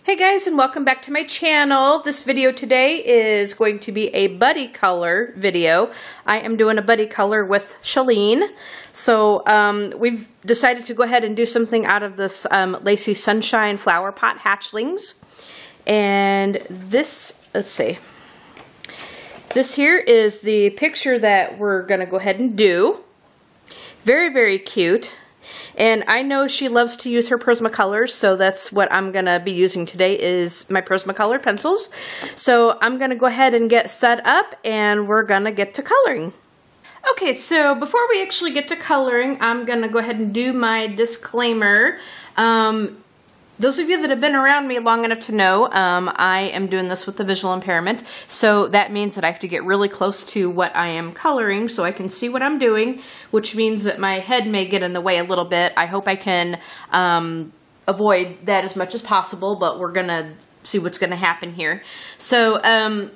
Hey guys, and welcome back to my channel. This video today is going to be a buddy color video. I am doing a buddy color with Shelleen. So we've decided to go ahead and do something out of this Lacy Sunshine Flower Pot Hatchlings. And this, let's see. This here is the picture that we're going to go ahead and do. Very, very cute. And I know she loves to use her Prismacolors, so that's what I'm going to be using today is my Prismacolor pencils. So I'm going to go ahead and get set up and we're going to get to coloring. Okay, so before we actually get to coloring, I'm going to go ahead and do my disclaimer. Those of you that have been around me long enough to know, I am doing this with the visual impairment, so that means that I have to get really close to what I am coloring so I can see what I'm doing, which means that my head may get in the way a little bit. I hope I can avoid that as much as possible, but we're going to see what's going to happen here. So,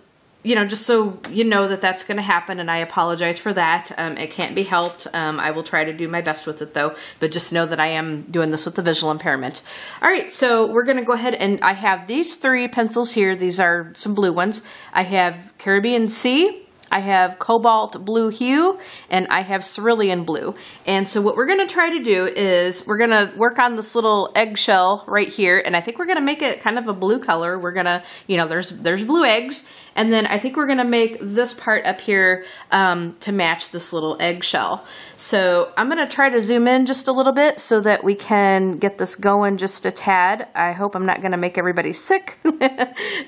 you know, just so you know that that's going to happen, and I apologize for that. It can't be helped. I will try to do my best with it, though, but just know that I am doing this with the visual impairment. All right, so we're going to go ahead, and I have these three pencils here. These are some blue ones. I have Caribbean Sea, I have Cobalt Blue Hue, and I have Cerulean Blue. And so what we're going to try to do is we're going to work on this little eggshell right here, and I think we're going to make it kind of a blue color. We're going to, you know, there's blue eggs, and then I think we're going to make this part up here to match this little eggshell. So I'm going to try to zoom in just a little bit so that we can get this going just a tad. I hope I'm not going to make everybody sick,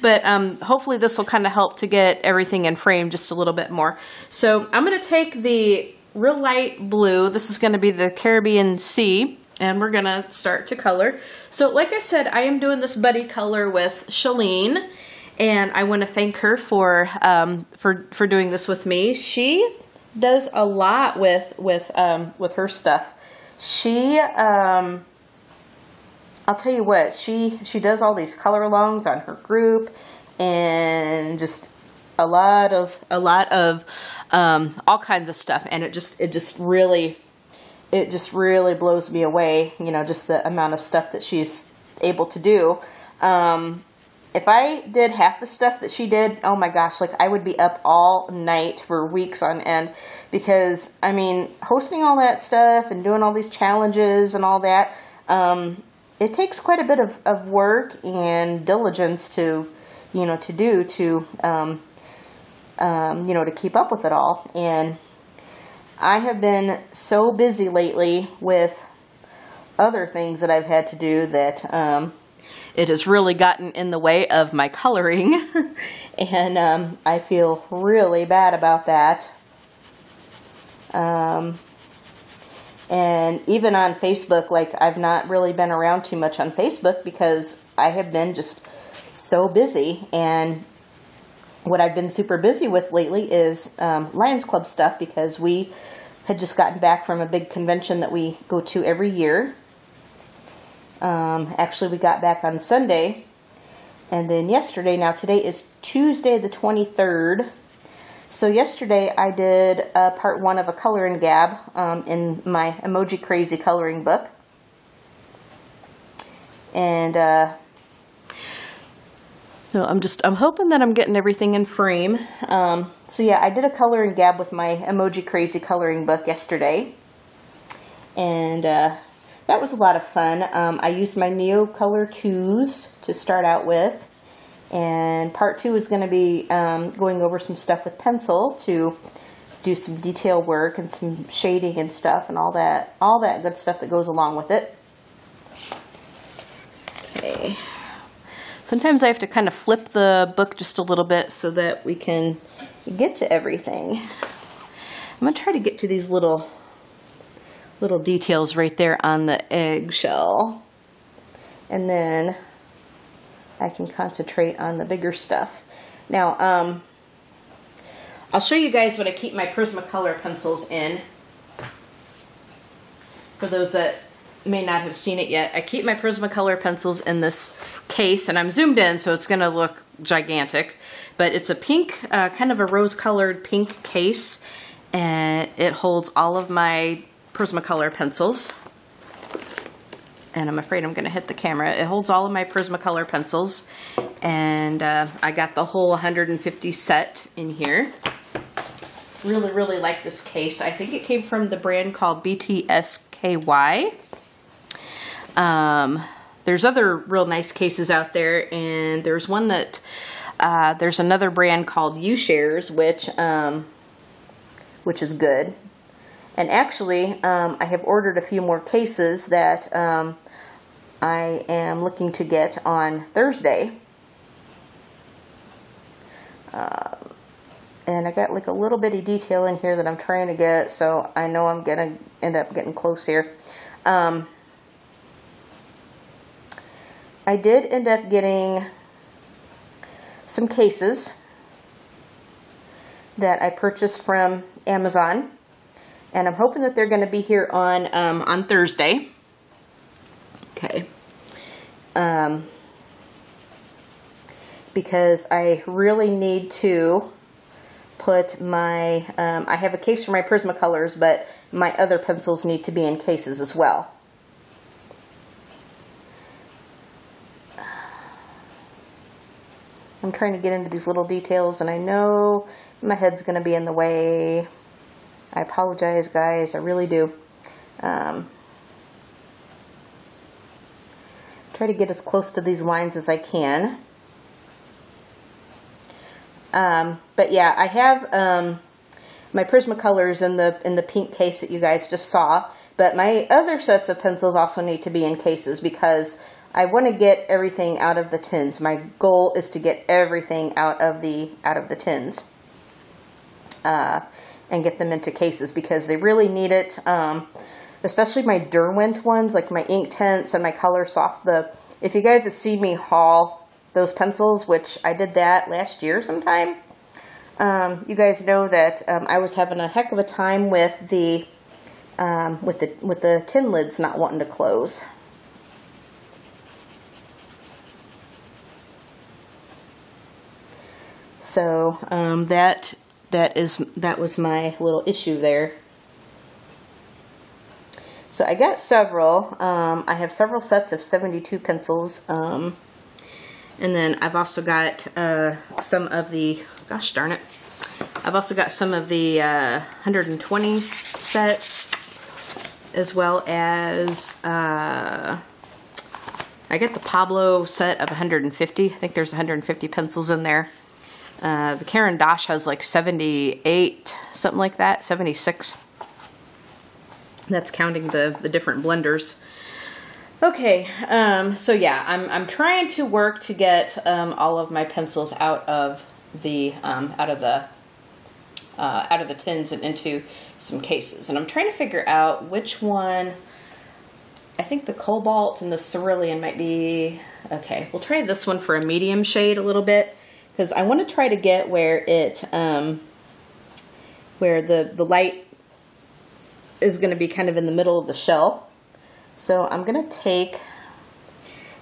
but hopefully this will kind of help to get everything in frame just a little bit more. So I'm going to take the real light blue. This is going to be the Caribbean Sea, and we're going to start to color. So like I said, I am doing this buddy color with Shelleen, and I want to thank her for doing this with me. She does a lot with her stuff. She I'll tell you what, she does all these color alongs on her group, and just a lot of all kinds of stuff, and it just really blows me away, you know, just the amount of stuff that she's able to do. If I did half the stuff that she did, oh my gosh, like I would be up all night for weeks on end, because I mean, hosting all that stuff and doing all these challenges and all that, it takes quite a bit of work and diligence to, you know, to keep up with it all. And I have been so busy lately with other things that I've had to do that it has really gotten in the way of my coloring, and I feel really bad about that. And even on Facebook, like I've not really been around too much on Facebook because I have been just so busy. And what I've been super busy with lately is Lions Club stuff, because we had just gotten back from a big convention that we go to every year. Actually, we got back on Sunday, and then yesterday, now today is Tuesday the 23rd, so yesterday I did part 1 of a color and gab in my Emoji Crazy coloring book, and so I'm hoping that I'm getting everything in frame. So yeah, I did a color and gab with my Emoji Crazy coloring book yesterday, and that was a lot of fun. I used my Neo Color 2s to start out with, and part 2 is going to be going over some stuff with pencil to do some detail work and some shading and stuff and all that good stuff that goes along with it. Okay. Sometimes I have to kind of flip the book just a little bit so that we can get to everything. I'm going to try to get to these little details right there on the eggshell, and then I can concentrate on the bigger stuff. Now, I'll show you guys what I keep my Prismacolor pencils in. For those that may not have seen it yet, I keep my Prismacolor pencils in this case, and I'm zoomed in so it's going to look gigantic, but it's a pink, kind of a rose-colored pink case, and it holds all of my Prismacolor pencils. and I'm afraid I'm going to hit the camera. It holds all of my Prismacolor pencils, and I got the whole 150 set in here. Really, really like this case. I think it came from the brand called BTSKY. There's other real nice cases out there, and there's one that, there's another brand called U-Shares, which is good. And actually, I have ordered a few more cases that I am looking to get on Thursday. And I got like a little bitty detail in here that I'm trying to get, so I know I'm gonna end up getting close here. I did end up getting some cases that I purchased from Amazon, and I'm hoping that they're going to be here on Thursday. Okay. Because I really need to put my, I have a case for my Prismacolors, but my other pencils need to be in cases as well. I'm trying to get into these little details, and I know my head's going to be in the way. I apologize, guys. I really do. Try to get as close to these lines as I can. But yeah, I have my Prismacolors in the pink case that you guys just saw. But my other sets of pencils also need to be in cases because I want to get everything out of the tins. My goal is to get everything out of the tins and get them into cases because they really need it. Especially my Derwent ones, like my Inktense and my Color Soft. If you guys have seen me haul those pencils, which I did that last year sometime, you guys know that I was having a heck of a time with the tin lids not wanting to close. So that was my little issue there. So I got several. I have several sets of 72 pencils, and then I've also got some of the, gosh darn it, I've also got some of the 120 sets, as well as I got the Pablo set of 150. I think there's 150 pencils in there. The Caran d'Ache has like 78, something like that, 76. That's counting the different blenders. Okay, so yeah, I'm trying to work to get all of my pencils out of the tins and into some cases, and I'm trying to figure out which one. I think the Cobalt and the Cerulean might be okay. We'll try this one for a medium shade a little bit. Because I want to try to get where it, where the light is going to be kind of in the middle of the shell. So I'm going to take,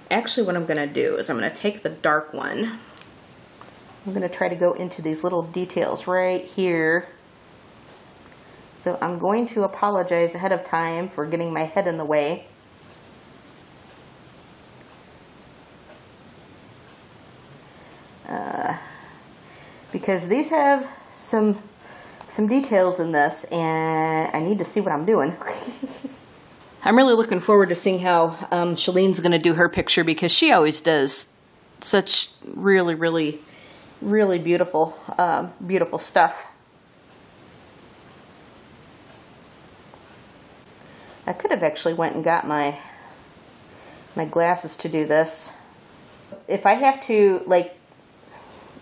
actually what I'm going to do is I'm going to take the dark one. I'm going to try to go into these little details right here. So I'm going to apologize ahead of time for getting my head in the way. Because these have some details in this, and I need to see what I'm doing. I'm really looking forward to seeing how Shelleen's going to do her picture, because she always does such really, really, really beautiful, beautiful stuff. I could have actually went and got my glasses to do this. If I have to, like,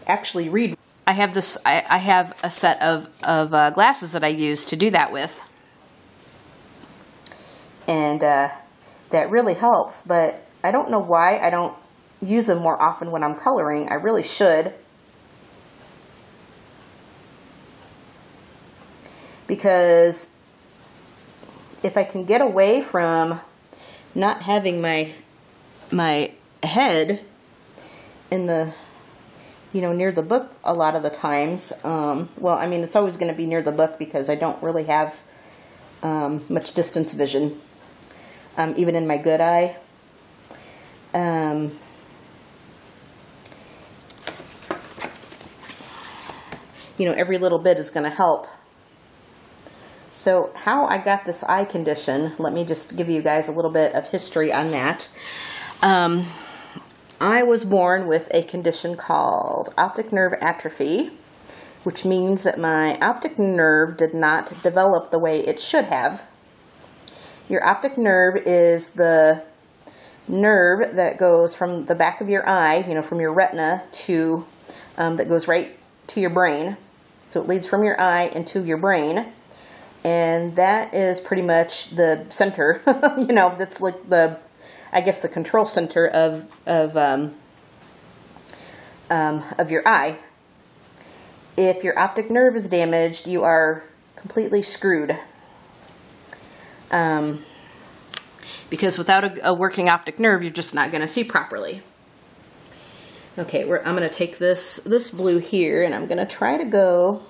actually read, I have this. I have a set of glasses that I use to do that with, and that really helps. But I don't know why I don't use them more often when I'm coloring. I really should, because if I can get away from not having my head in the, near the book a lot of the times. Well, I mean, it's always going to be near the book because I don't really have much distance vision. even in my good eye. You know, every little bit is going to help. So how I got this eye condition, let me just give you guys a little bit of history on that. I was born with a condition called optic nerve atrophy, which means that my optic nerve did not develop the way it should have. Your optic nerve is the nerve that goes from the back of your eye, you know, from your retina to, that goes right to your brain. So it leads from your eye into your brain. And that is pretty much the center, you know, that's like the, I guess the control center of your eye. If your optic nerve is damaged, you are completely screwed. Because without a working optic nerve, you're just not going to see properly. Okay, I'm going to take this blue here, and I'm going to try to go.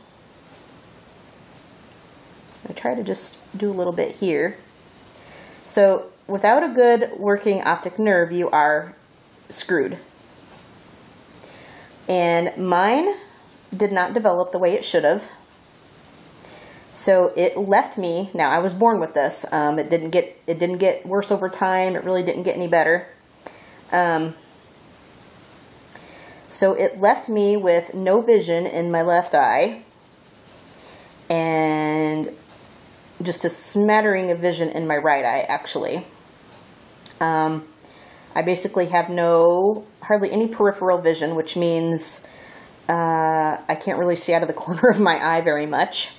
I try to just do a little bit here. So without a good working optic nerve, you are screwed. And mine did not develop the way it should have. So it left me. Now I was born with this. It didn't get worse over time. It really didn't get any better. So it left me with no vision in my left eye, and just a smattering of vision in my right eye, actually. I basically have hardly any peripheral vision, which means I can't really see out of the corner of my eye very much.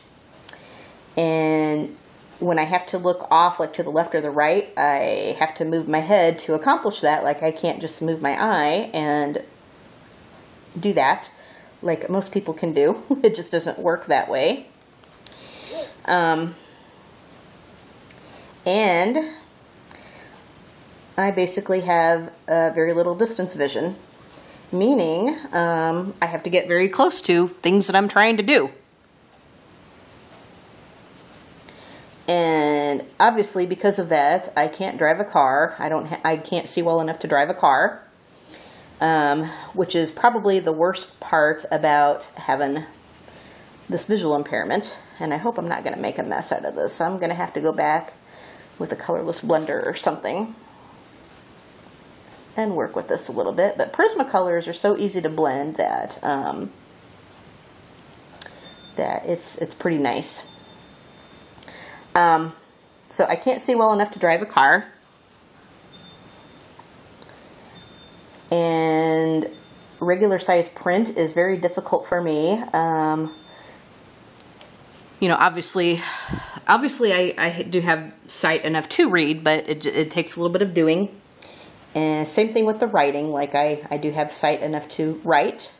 And when I have to look off, like to the left or the right, I have to move my head to accomplish that. Like, I can't just move my eye and do that like most people can do. It just doesn't work that way. And I basically have very little distance vision, meaning I have to get very close to things that I'm trying to do. And obviously, because of that, I can't drive a car. I can't see well enough to drive a car, which is probably the worst part about having this visual impairment. And I hope I'm not going to make a mess out of this. I'm going to have to go back with a colorless blender or something and work with this a little bit. But Prismacolors are so easy to blend that that it's pretty nice. So I can't see well enough to drive a car, and regular size print is very difficult for me. You know, obviously I do have sight enough to read, but it takes a little bit of doing. And same thing with the writing. Like, I do have sight enough to write.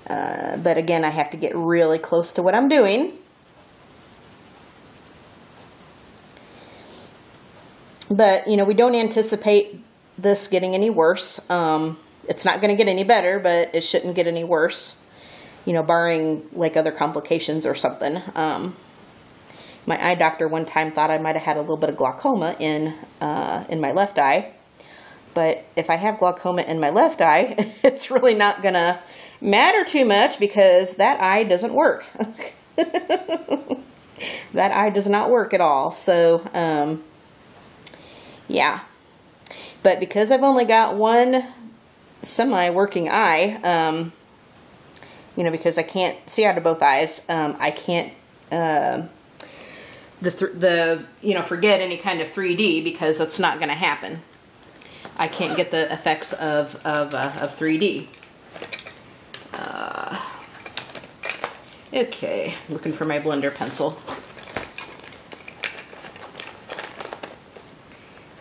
But again, I have to get really close to what I'm doing. But, you know, we don't anticipate this getting any worse. It's not going to get any better, but it shouldn't get any worse. You know, barring like other complications or something. My eye doctor one time thought I might have had a little bit of glaucoma in my left eye. But if I have glaucoma in my left eye, it's really not going to matter too much because that eye doesn't work. That eye does not work at all. So, yeah. But because I've only got one semi-working eye, you know, because I can't see out of both eyes, I can't, you know, forget any kind of 3D because it's not going to happen. I can't get the effects of 3D. Okay, looking for my blender pencil.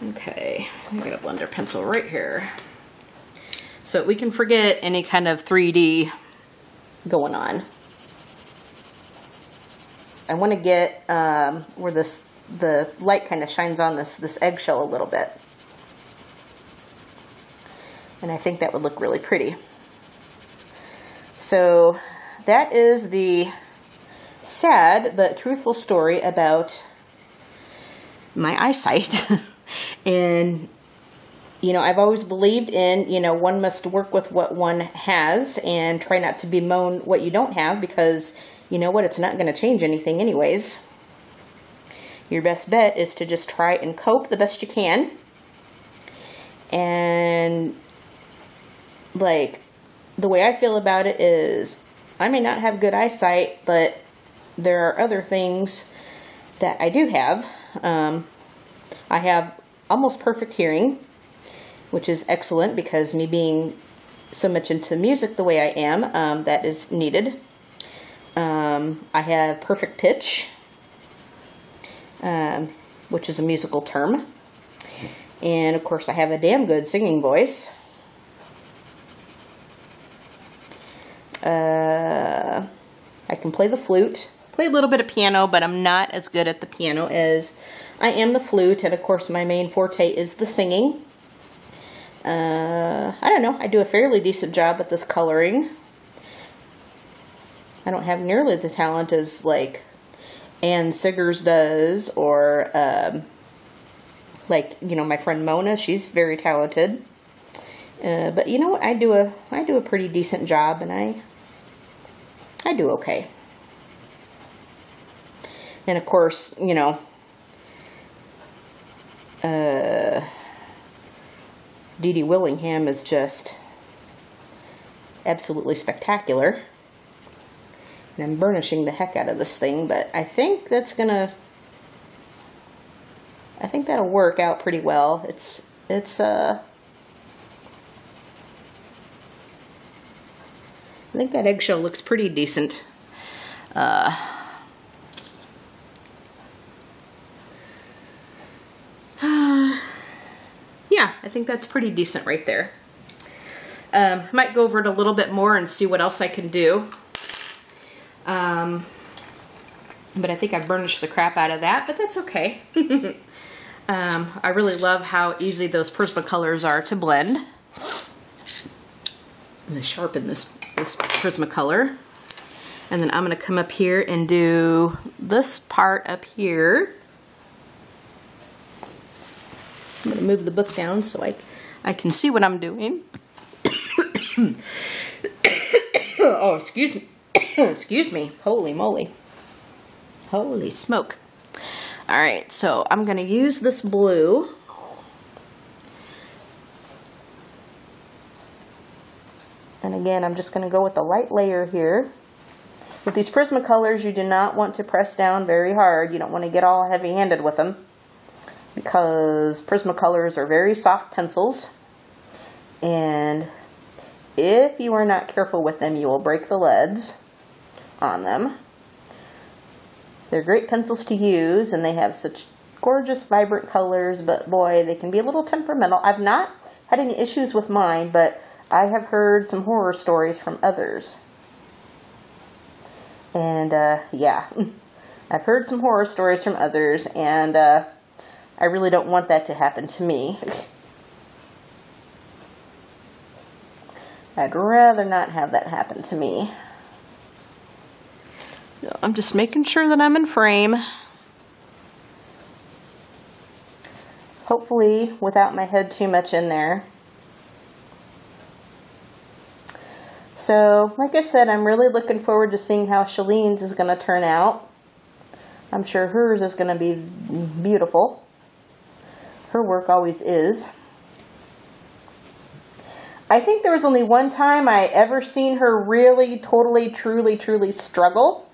Okay, I got a blender pencil right here. So we can forget any kind of 3D going on. I want to get where the light kind of shines on this eggshell a little bit. And I think that would look really pretty. So that is the sad but truthful story about my eyesight. And, you know, I've always believed in, you know, one must work with what one has and try not to bemoan what you don't have, because, you know what, it's not going to change anything anyways. Your best bet is to just try and cope the best you can. And, like, the way I feel about it is, I may not have good eyesight, but there are other things that I do have. I have almost perfect hearing, which is excellent, because me being so much into music the way I am, that is needed. I have perfect pitch, which is a musical term. And of course I have a damn good singing voice. I can play the flute, play a little bit of piano, but I'm not as good at the piano as I am the flute. And of course my main forte is the singing. I don't know, I do a fairly decent job at this coloring. I don't have nearly the talent as like Ann Siggers does, or like, you know, my friend Mona, she's very talented. But you know what, I do a pretty decent job, and I do okay. And of course, you know, Dee Dee Willingham is just absolutely spectacular. And I'm burnishing the heck out of this thing, but I think that'll work out pretty well. I think that eggshell looks pretty decent. Yeah, I think that's pretty decent right there. Might go over it a little bit more and see what else I can do. But I think I burnished the crap out of that, but that's okay. I really love how easy those Prismacolors are to blend. I'm going to sharpen this Prismacolor. And then I'm going to come up here and do this part up here. I'm going to move the book down so I can see what I'm doing. Oh, excuse me. Excuse me. Holy moly. Holy smoke. Alright, so I'm going to use this blue. And again, I'm just going to go with a light layer here. With these Prismacolors, you do not want to press down very hard. You don't want to get all heavy-handed with them, because Prismacolors are very soft pencils. And if you are not careful with them, you will break the leads on them. They're great pencils to use, and they have such gorgeous, vibrant colors, but boy, they can be a little temperamental. I've not had any issues with mine, but I have heard some horror stories from others. And, yeah, I've heard some horror stories from others, and I really don't want that to happen to me. I'd rather not have that happen to me. I'm just making sure that I'm in frame. Hopefully without my head too much in there. So, like I said, I'm really looking forward to seeing how Shelleen's is going to turn out. I'm sure hers is going to be beautiful. Her work always is. I think there was only one time I ever seen her really, totally, truly struggle.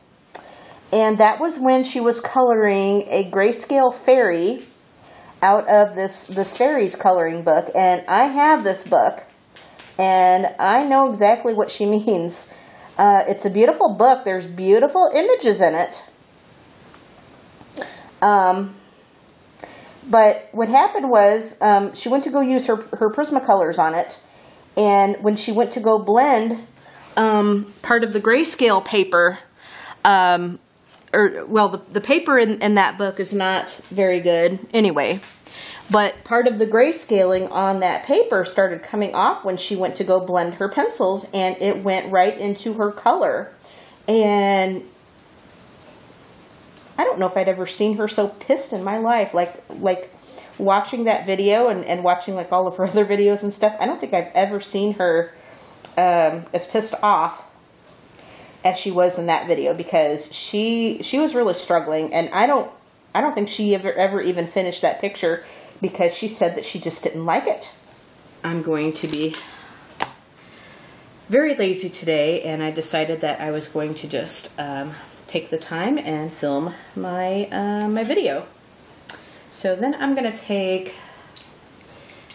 And that was when she was coloring a grayscale fairy out of this fairies coloring book. And I have this book, and I know exactly what she means. It's a beautiful book. There's beautiful images in it. But what happened was she went to go use her Prismacolors on it. And when she went to go blend part of the grayscale paper, the paper in that book is not very good anyway. But part of the grayscaling on that paper started coming off when she went to go blend her pencils, and it went right into her color. And I don't know if I'd ever seen her so pissed in my life. Like watching that video and watching like all of her other videos and stuff, I don't think I've ever seen her as pissed off as she was in that video, because she was really struggling, and I don't think she ever even finished that picture because she said that she just didn't like it. I'm going to be very lazy today, and I decided that I was going to just take the time and film my my video. So then I'm going to take,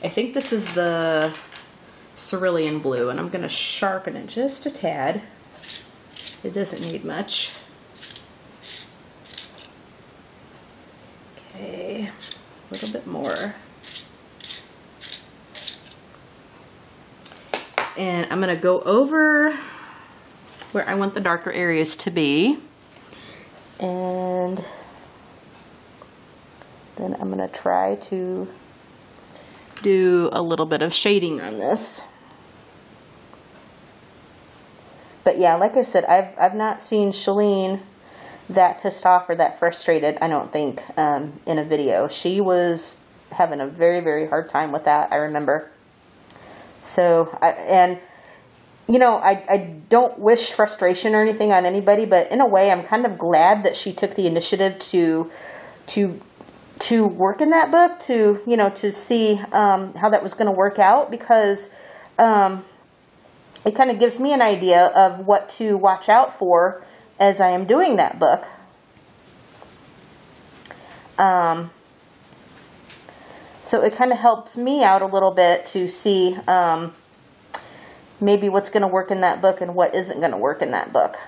I think this is the cerulean blue, and I'm going to sharpen it just a tad. It doesn't need much. Okay, a little bit more. And I'm going to go over where I want the darker areas to be. And then I'm going to try to do a little bit of shading on this. But yeah, like I said, I've not seen Shelleen that pissed off or that frustrated, I don't think, in a video. She was having a very, very hard time with that, I remember. So, you know, I don't wish frustration or anything on anybody, but in a way, I'm kind of glad that she took the initiative to work in that book, to, you know, to see how that was going to work out, because it kind of gives me an idea of what to watch out for as I am doing that book. So it kind of helps me out a little bit to see maybe what's going to work in that book and what isn't going to work in that book.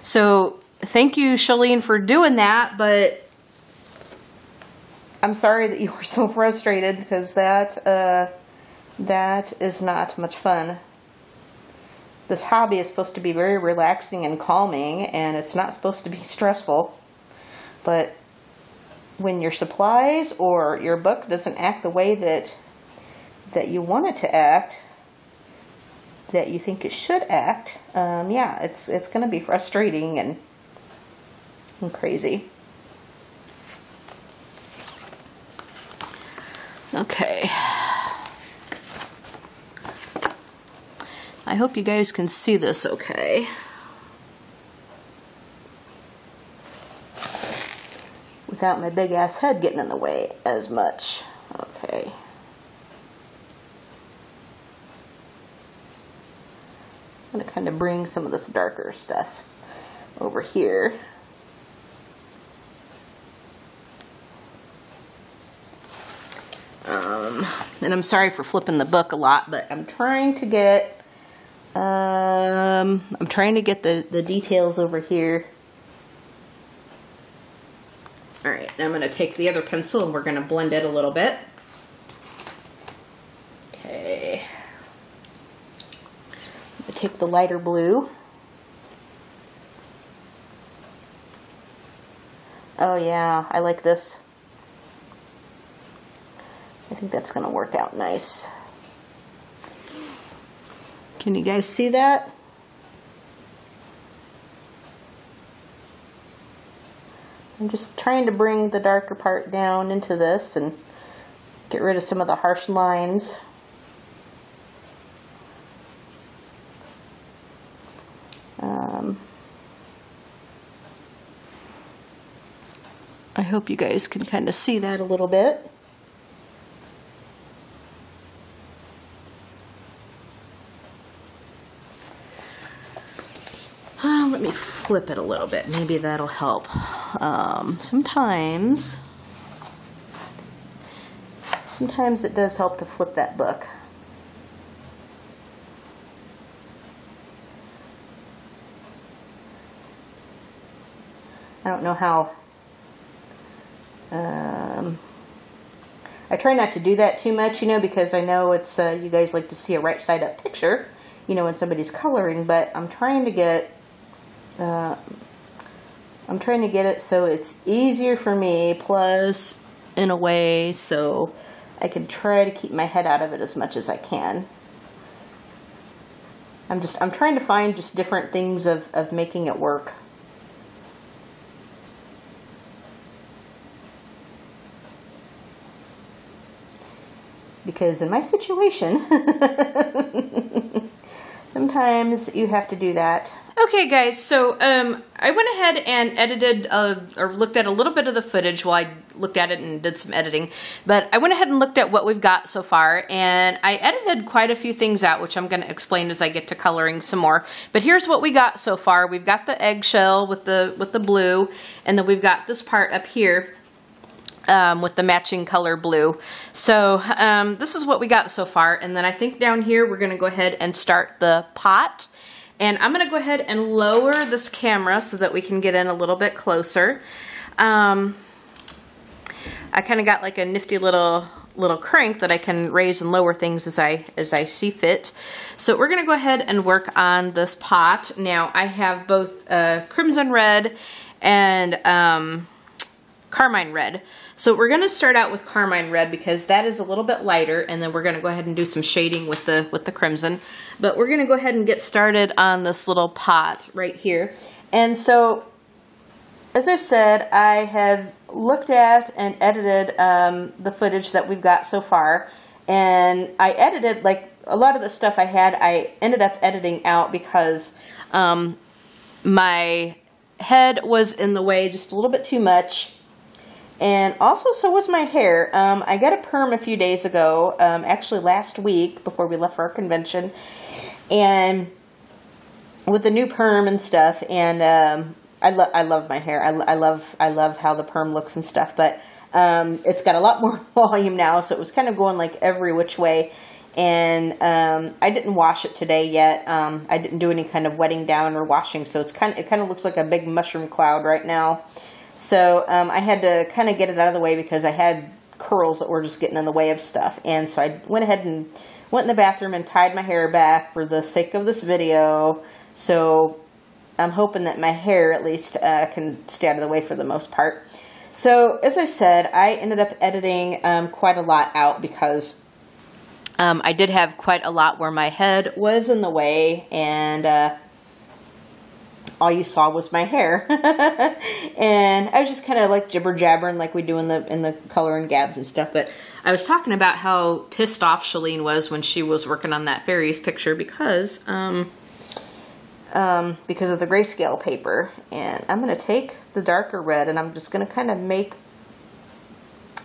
So thank you, Shelleen, for doing that, but I'm sorry that you were so frustrated, because that is not much fun. This hobby is supposed to be very relaxing and calming, and it's not supposed to be stressful. But when your supplies or your book doesn't act the way that you want it to act, that you think it should act, yeah, it's going to be frustrating and crazy. Okay. I hope you guys can see this okay. Without my big ass head getting in the way as much. Okay. I'm going to kind of bring some of this darker stuff over here. And I'm sorry for flipping the book a lot, but I'm trying to get the details over here. Alright, now I'm going to take the other pencil and we're going to blend it a little bit. Okay. I'm going to take the lighter blue. Oh yeah, I like this. I think that's going to work out nice. Can you guys see that? I'm just trying to bring the darker part down into this and get rid of some of the harsh lines. I hope you guys can kind of see that a little bit. Let me flip it a little bit. Maybe that'll help. Sometimes it does help to flip that book. I don't know how. I try not to do that too much, you know, because I know it's you guys like to see a right side up picture, you know, when somebody's coloring. But I'm trying to get it so it's easier for me, plus in a way so I can try to keep my head out of it as much as I can. I'm trying to find just different things of making it work. Because in my situation, sometimes you have to do that. Okay guys, so I went ahead and edited or looked at a little bit of the footage while I looked at it and did some editing. But I went ahead and looked at what we've got so far, and I edited quite a few things out, which I'm going to explain as I get to coloring some more. But here's what we got so far. We've got the eggshell with the blue, and then we've got this part up here with the matching color blue. So this is what we got so far, and then I think down here we're going to go ahead and start the pot. And I'm going to go ahead and lower this camera so that we can get in a little bit closer. I kind of got like a nifty little crank that I can raise and lower things as I see fit. So we're going to go ahead and work on this pot. Now I have both crimson red and carmine red. So we're going to start out with carmine red because that is a little bit lighter, and then we're going to go ahead and do some shading with the crimson. But we're going to go ahead and get started on this little pot right here. And so, as I said, I have looked at and edited the footage that we've got so far. And I edited, like, a lot of the stuff I had, I ended up editing out because my head was in the way just a little bit too much. And also, so was my hair. I got a perm a few days ago, actually last week before we left for our convention, and with the new perm and stuff. And I love my hair. I love how the perm looks and stuff. But it's got a lot more volume now, so it was kind of going like every which way. And I didn't wash it today yet. I didn't do any kind of wetting down or washing, so it kind of looks like a big mushroom cloud right now. So I had to kind of get it out of the way because I had curls that were just getting in the way of stuff. And so I went ahead and went in the bathroom and tied my hair back for the sake of this video. So I'm hoping that my hair at least can stay out of the way for the most part. So as I said, I ended up editing quite a lot out because I did have quite a lot where my head was in the way, and all you saw was my hair. And I was just kind of like jibber jabbering like we do in the color and gabs and stuff. But I was talking about how pissed off Shelleen was when she was working on that fairies picture because of the grayscale paper. And I'm going to take the darker red and I'm just going to kind of make,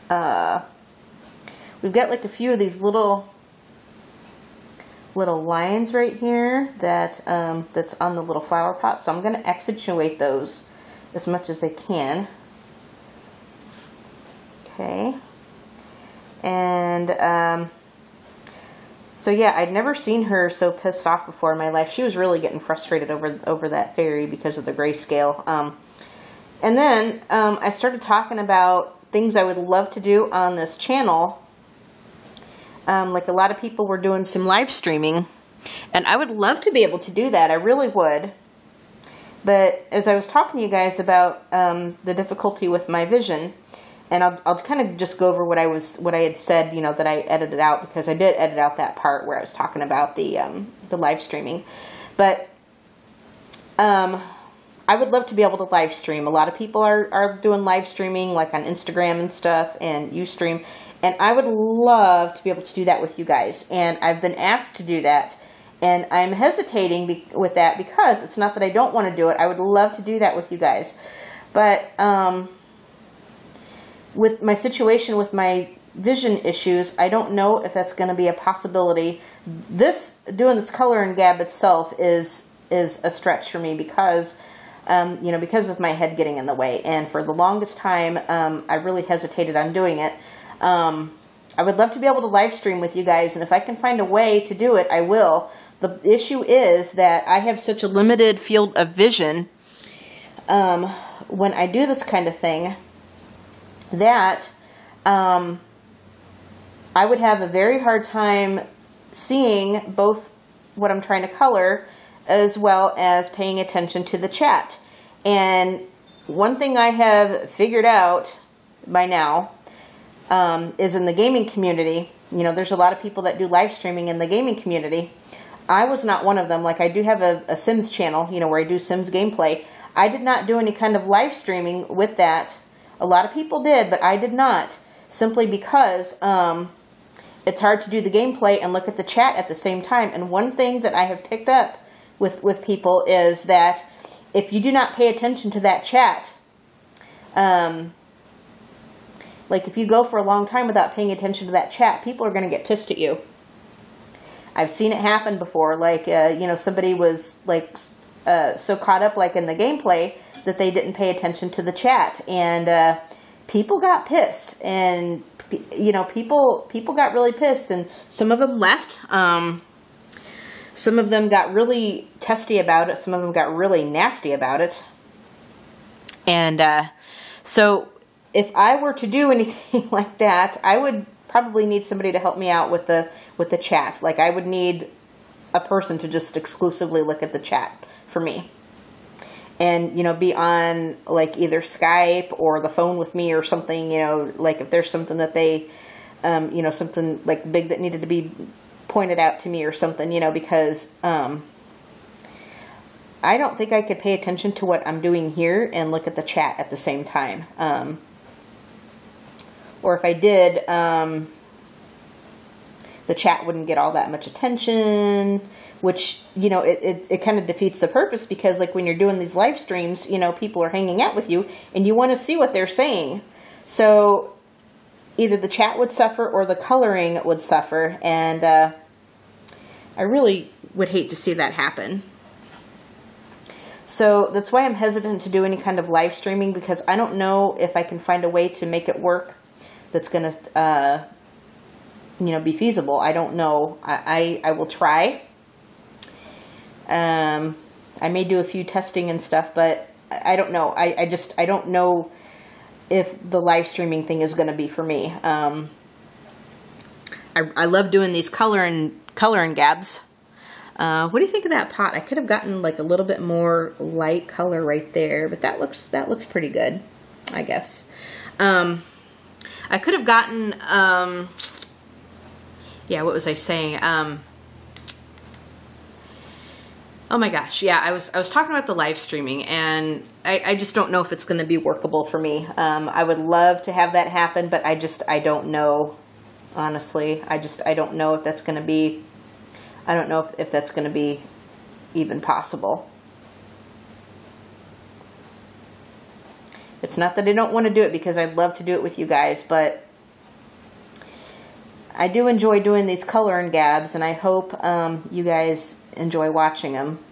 we've got like a few of these little lines right here that that's on the little flower pot, so I'm going to accentuate those as much as they can. Okay, and so yeah, I'd never seen her so pissed off before in my life. She was really getting frustrated over that fairy because of the grayscale. And then I started talking about things I would love to do on this channel. Like a lot of people were doing some live streaming, and I would love to be able to do that. I really would. But as I was talking to you guys about the difficulty with my vision, and I'll kind of just go over what I had said, you know, that I edited out, because I did edit out that part where I was talking about the live streaming. But I would love to be able to live stream. A lot of people are doing live streaming, like on Instagram and stuff, and Ustream. And I would love to be able to do that with you guys. And I've been asked to do that. And I'm hesitating with that because it's not that I don't want to do it. I would love to do that with you guys. But with my situation with my vision issues, I don't know if that's going to be a possibility. Doing this color and gab itself is a stretch for me because you know, because of my head getting in the way. And for the longest time, I really hesitated on doing it. I would love to be able to live stream with you guys, and if I can find a way to do it, I will. The issue is that I have such a limited field of vision when I do this kind of thing that I would have a very hard time seeing both what I'm trying to color as well as paying attention to the chat. And one thing I have figured out by now is in the gaming community, you know, there's a lot of people that do live streaming in the gaming community. I was not one of them. Like, I do have a Sims channel, you know, where I do Sims gameplay. I did not do any kind of live streaming with that. A lot of people did, but I did not. Simply because it's hard to do the gameplay and look at the chat at the same time. And one thing that I have picked up with people is that if you do not pay attention to that chat, like if you go for a long time without paying attention to that chat, people are going to get pissed at you. I've seen it happen before. Like, you know, somebody was like so caught up like in the gameplay that they didn't pay attention to the chat, and people got pissed, and you know, people got really pissed, and some of them left. Some of them got really testy about it. Some of them got really nasty about it. And so if I were to do anything like that, I would probably need somebody to help me out with the chat. Like, I would need a person to just exclusively look at the chat for me. And, you know, be on, like, either Skype or the phone with me or something, you know, like if there's something that they, you know, something, like, big that needed to be pointed out to me or something, you know, because I don't think I could pay attention to what I'm doing here and look at the chat at the same time. Or if I did, the chat wouldn't get all that much attention, which, you know, it kind of defeats the purpose, because like when you're doing these live streams, you know, people are hanging out with you and you want to see what they're saying. So either the chat would suffer or the coloring would suffer, and I really would hate to see that happen. So that's why I'm hesitant to do any kind of live streaming, because I don't know if I can find a way to make it work that's going to, you know, be feasible. I don't know. I will try. I may do a few testing and stuff, but I don't know. I don't know if the live streaming thing is going to be for me. I love doing these coloring gabs. What do you think of that pot? I could have gotten like a little bit more light color right there, but that looks pretty good, I guess. I could have gotten, yeah, what was I saying? Oh my gosh, yeah, I was talking about the live streaming, and I just don't know if it's going to be workable for me. I would love to have that happen, but I don't know, honestly. I don't know if that's going to be, I don't know if that's going to be even possible. It's not that I don't want to do it, because I'd love to do it with you guys, but I do enjoy doing these coloring gabs, and I hope you guys enjoy watching them,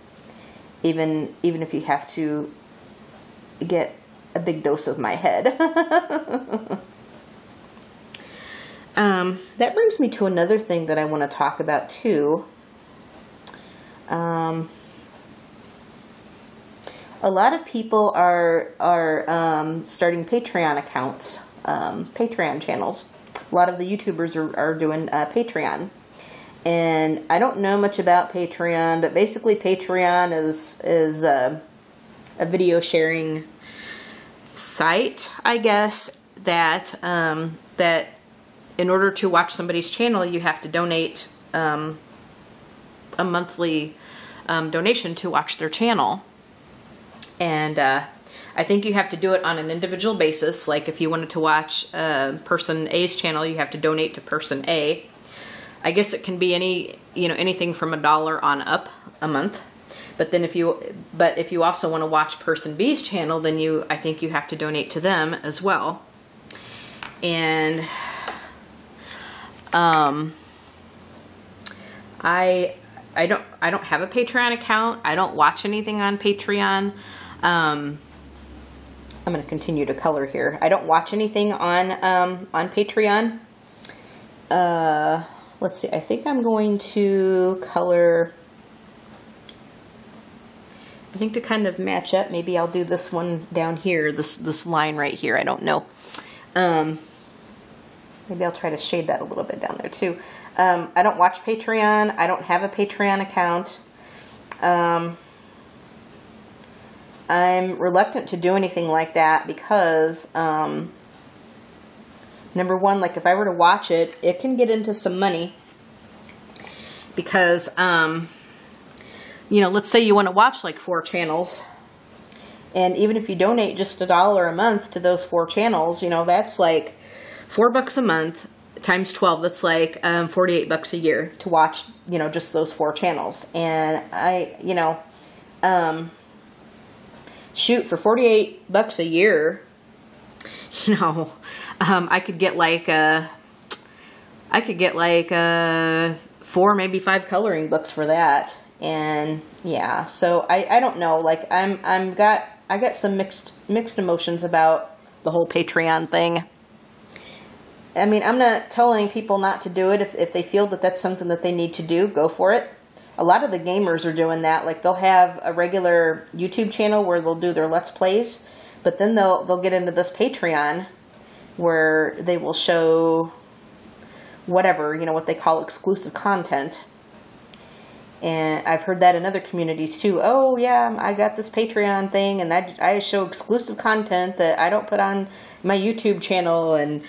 even if you have to get a big dose of my head. That brings me to another thing that I want to talk about too. A lot of people are starting Patreon accounts, Patreon channels. A lot of the YouTubers are doing Patreon. And I don't know much about Patreon, but basically Patreon is a video sharing site, I guess, that that in order to watch somebody's channel, you have to donate a monthly donation to watch their channel. And I think you have to do it on an individual basis. Like if you wanted to watch person A's channel, you have to donate to person A. I guess it can be anything from $1 on up a month. But then if you also want to watch person B's channel, then I think you have to donate to them as well. And I don't have a Patreon account. I don't watch anything on Patreon. I'm going to continue to color here. I don't watch anything on Patreon. Let's see. I think I'm going to color. I think to kind of match up, maybe I'll do this one down here. This line right here. I don't know. Maybe I'll try to shade that a little bit down there too. I don't watch Patreon. I don't have a Patreon account. I'm reluctant to do anything like that because, number one, like if I were to watch it, it can get into some money because you know, let's say you want to watch like 4 channels. And even if you donate just $1 a month to those 4 channels, you know, that's like $4 a month times 12. That's like $48 a year to watch, you know, just those 4 channels. And you know, shoot, for $48 a year, you know, I could get like 4, maybe 5 coloring books for that. And yeah, so I don't know, like I got some mixed emotions about the whole Patreon thing. I mean, I'm not telling people not to do it. If they feel that that's something that they need to do, go for it. A lot of the gamers are doing that. Like, they'll have a regular YouTube channel where they'll do their Let's Plays, but then they'll get into this Patreon where they will show whatever, you know, what they call exclusive content. And I've heard that in other communities too. Oh yeah, I got this Patreon thing, and I show exclusive content that I don't put on my YouTube channel, and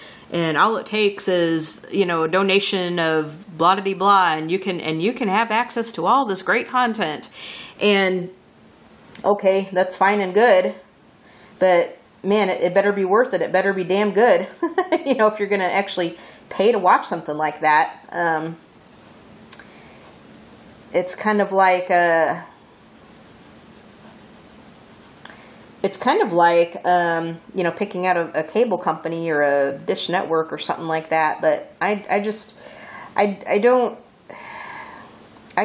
all it takes is, you know, a donation of blah de blah, and you can have access to all this great content. And okay, that's fine and good, but man, it better be worth it. It better be damn good. You know, if you're gonna actually pay to watch something like that. It's kind of like you know, picking out a cable company or a dish network or something like that. But I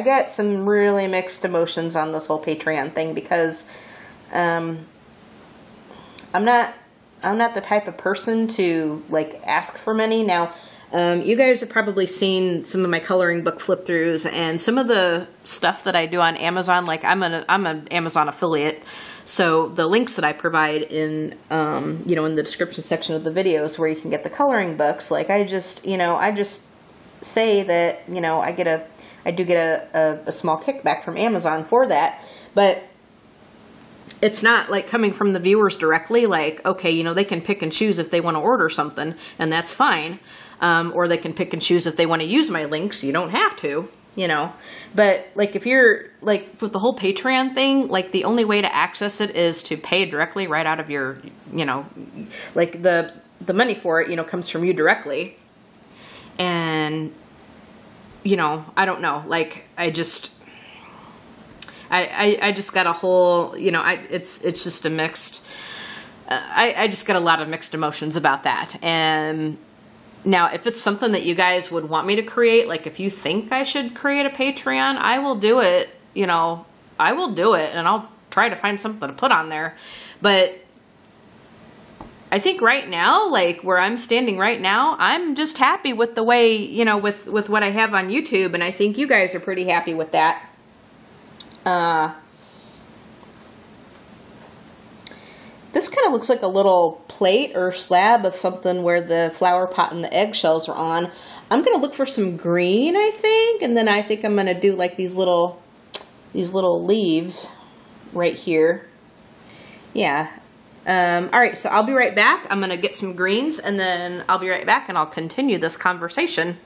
got some really mixed emotions on this whole Patreon thing, because I'm not the type of person to like ask for money. Now, you guys have probably seen some of my coloring book flip throughs, and some of the stuff that I do on Amazon. Like, I'm an Amazon affiliate, so the links that I provide in you know, in the description section of the videos where you can get the coloring books. Like, I just say that, you know, I do get a small kickback from Amazon for that, but it's not like coming from the viewers directly. Like, okay, you know, they can pick and choose if they want to order something, and that's fine. Or they can pick and choose if they want to use my links. You don't have to, you know. But like, if you're like with the whole Patreon thing, like the only way to access it is to pay directly right out of your, you know, like the money for it, you know, comes from you directly. And, you know, I don't know, like, I just got a whole, you know, it's just a mixed, I just got a lot of mixed emotions about that. And now, if it's something that you guys would want me to create, like if you think I should create a Patreon, I will do it, you know, I will do it, and I'll try to find something to put on there. But I think right now, like where I'm standing right now, I'm just happy with the way, you know, with what I have on YouTube, and I think you guys are pretty happy with that. This kind of looks like a little plate or slab of something where the flower pot and the eggshells are on. I'm going to look for some green, I think, and then I think I'm going to do like these little leaves right here. Yeah. All right, so I'll be right back. I'm going to get some greens, and then I'll be right back, and I'll continue this conversation.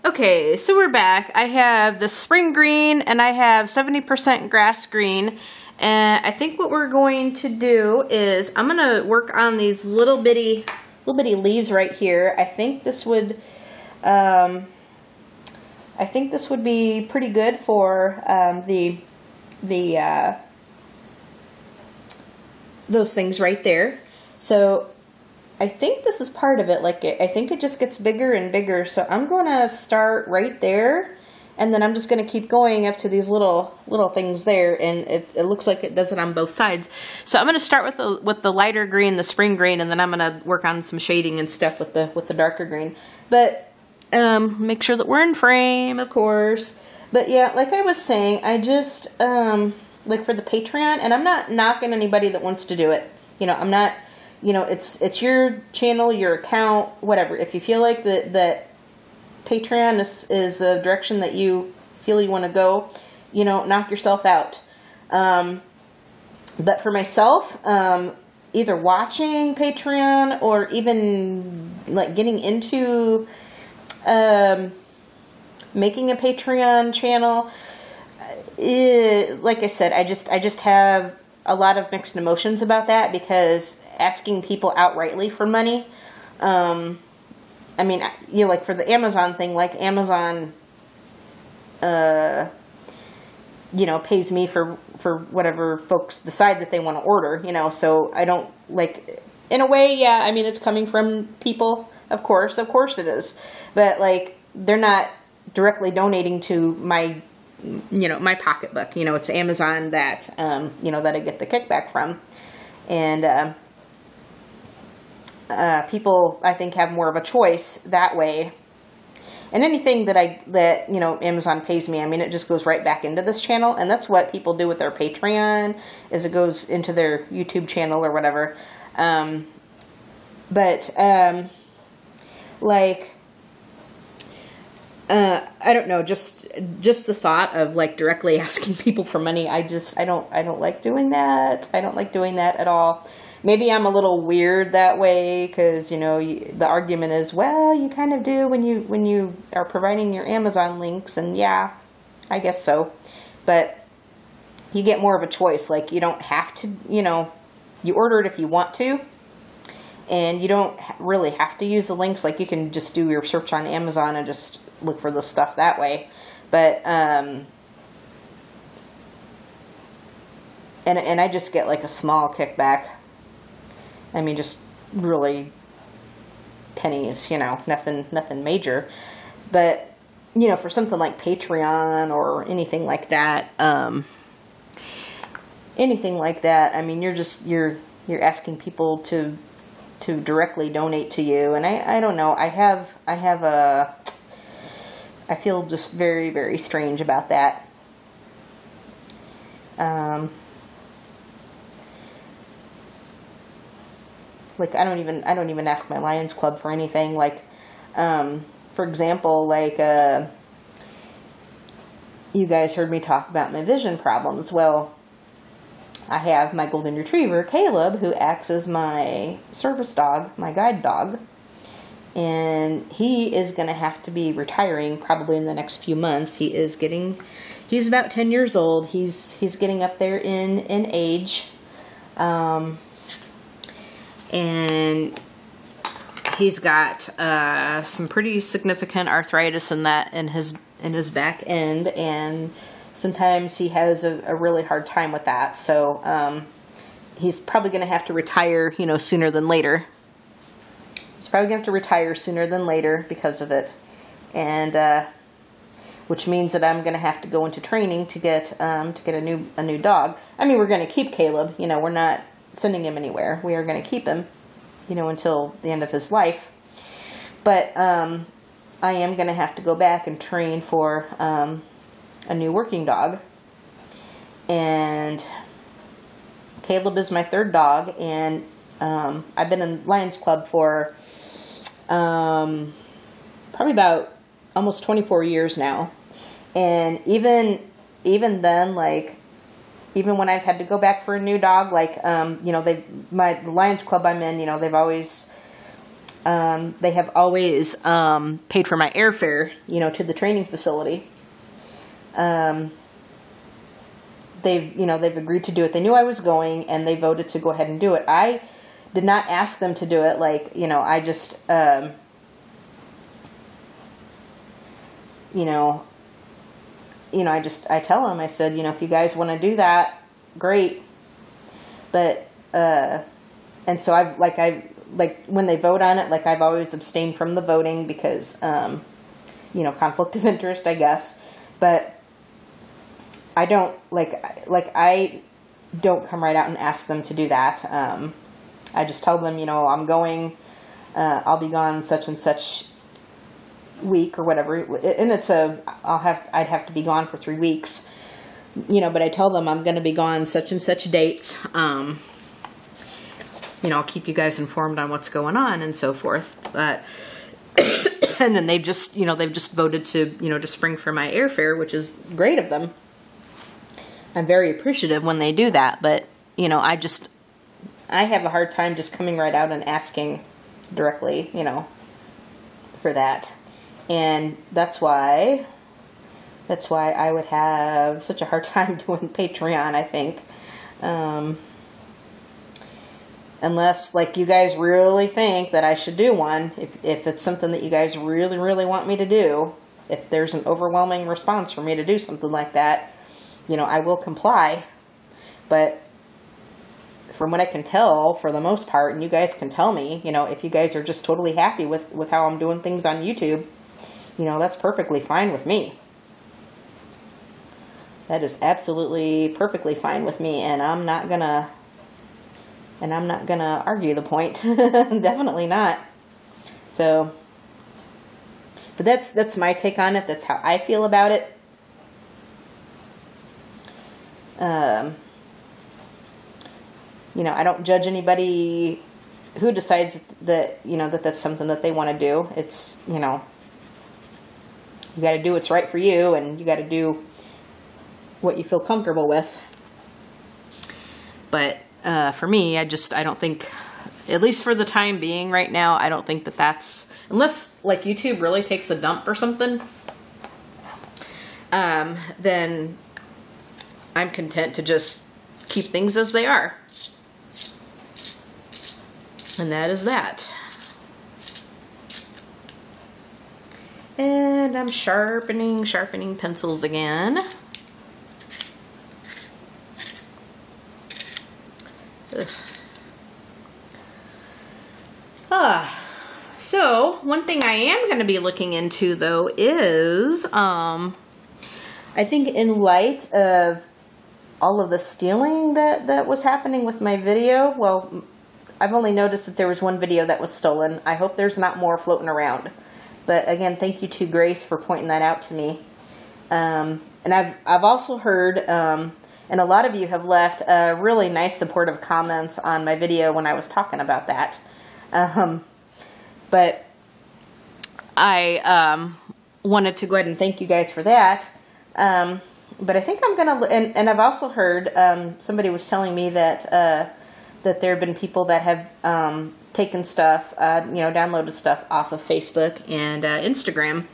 Okay, so we're back. I have the spring green, and I have 70% grass green. And I think what we're going to do is I'm going to work on these little bitty leaves right here. I think this would be pretty good for those things right there. So I think this is part of it. Like, I think it just gets bigger and bigger. So I'm going to start right there. And then I'm just going to keep going up to these little things there, and it looks like it does it on both sides. So I'm going to start with the lighter green, the spring green, and then I'm going to work on some shading and stuff with the darker green. But make sure that we're in frame, of course. But yeah, like I was saying, I just like for the Patreon, and I'm not knocking anybody that wants to do it. You know, I'm not. You know, it's your channel, your account, whatever. If you feel like that Patreon is the direction that you feel you want to go, you know, knock yourself out. But for myself, either watching Patreon or even like getting into making a Patreon channel, like I said, I just have a lot of mixed emotions about that, because asking people outrightly for money, I mean, you know, like for the Amazon thing, like Amazon, you know, pays me for whatever folks decide that they want to order, you know, so I don't, like, in a way, yeah, I mean, it's coming from people, of course it is, but, like, they're not directly donating to my, you know, my pocketbook, you know, it's Amazon that, you know, that I get the kickback from, and, people, I think, have more of a choice that way. And anything that you know, Amazon pays me, I mean, it just goes right back into this channel, and that's what people do with their Patreon, is it goes into their YouTube channel or whatever. Like, I don't know, just the thought of, like, directly asking people for money, I don't like doing that. I don't like doing that at all. Maybe I'm a little weird that way, because, you know, the argument is, well, you kind of do when you are providing your Amazon links, and yeah, I guess so. But you get more of a choice. Like, you don't have to, you know, you order it if you want to, and you don't really have to use the links. Like, you can just do your search on Amazon and just look for the stuff that way. But, and I just get, like, a small kickback. I mean, just really pennies, you know, nothing major. But, you know, for something like Patreon or anything like that, I mean, you're asking people to directly donate to you. And I don't know, I feel just very, very strange about that. Like, I don't even ask my Lions Club for anything. Like, for example, like, you guys heard me talk about my vision problems. Well, I have my golden retriever, Caleb, who acts as my service dog, my guide dog. And he is going to have to be retiring probably in the next few months. He's about 10 years old. He's getting up there in age. And he's got some pretty significant arthritis in his back end, and sometimes he has a really hard time with that. So he's probably going to have to retire, you know, sooner than later. He's probably going to have to retire sooner than later because of it, and which means that I'm going to have to go into training to get a new dog. I mean, we're going to keep Caleb. You know, we're not sending him anywhere. We are going to keep him, you know, until the end of his life. But I am going to have to go back and train for a new working dog. And Caleb is my third dog, and I've been in Lions Club for probably about almost 24 years now. And even then, like, even when I've had to go back for a new dog, like, you know, the Lions Club I'm in, you know, they have always paid for my airfare, you know, to the training facility. They've agreed to do it. They knew I was going, and they voted to go ahead and do it. I did not ask them to do it. Like, you know, I just, I tell them, I said, you know, if you guys want to do that, great. But, and so I've, like, when they vote on it, like, I've always abstained from the voting because, you know, conflict of interest, I guess. But I don't, I don't come right out and ask them to do that. I just tell them, you know, I'm going, I'll be gone such and such week or whatever, and I'd have to be gone for 3 weeks, you know, but I tell them I'm going to be gone such and such dates. You know, I'll keep you guys informed on what's going on and so forth. But and then they've just voted to, you know, to spring for my airfare, which is great of them. I'm very appreciative when they do that, but, you know, I have a hard time just coming right out and asking directly, you know, for that. And that's why That's why I would have such a hard time doing Patreon, I think. Unless, like, you guys really think that I should do one, if it's something that you guys really, really want me to do, if there's an overwhelming response for me to do something like that, you know, I will comply. But from what I can tell, for the most part, and you guys can tell me, you know, if you guys are just totally happy with how I'm doing things on YouTube, you know, that's perfectly fine with me. That is absolutely perfectly fine with me, and I'm not gonna argue the point. Definitely not. So, but that's my take on it. That's how I feel about it. You know, I don't judge anybody who decides that, you know, that's something that they want to do. It's, you know, you got to do what's right for you, and you got to do what you feel comfortable with. But for me, I don't think, at least for the time being right now, I don't think that that's, unless like YouTube really takes a dump or something, then I'm content to just keep things as they are. And that is that. And I'm sharpening pencils again. So one thing I am going to be looking into, though, is I think in light of all of the stealing that was happening with my video, well, I've only noticed that there was one video that was stolen. I hope there's not more floating around. But again, thank you to Grace for pointing that out to me. And I've also heard, and a lot of you have left really nice supportive comments on my video when I was talking about that. But I wanted to go ahead and thank you guys for that. But I think I'm gonna, and I've also heard somebody was telling me that that there have been people that have taken stuff, you know, downloaded stuff off of Facebook and Instagram,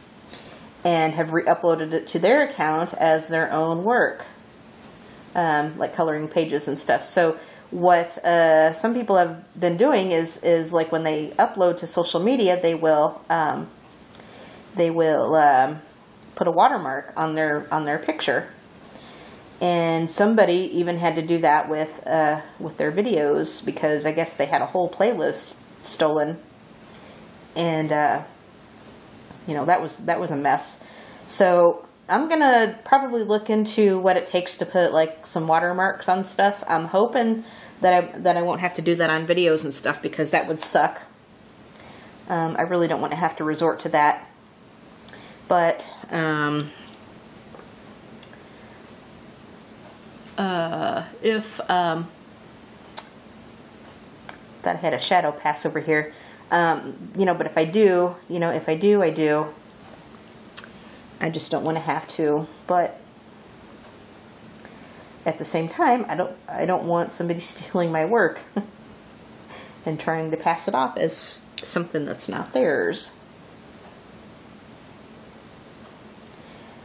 and have re-uploaded it to their account as their own work, like coloring pages and stuff. So what some people have been doing is like when they upload to social media, they will put a watermark on their picture. And somebody even had to do that with their videos, because I guess they had a whole playlist stolen, and you know, that was a mess. So I'm gonna probably look into what it takes to put like some watermarks on stuff. I'm hoping that I won't have to do that on videos and stuff, because that would suck. I really don't want to have to resort to that. But if that had a shadow pass over here, you know, but if I do, you know, if I do, I do. I just don't want to have to. But at the same time, I don't want somebody stealing my work and trying to pass it off as something that's not theirs.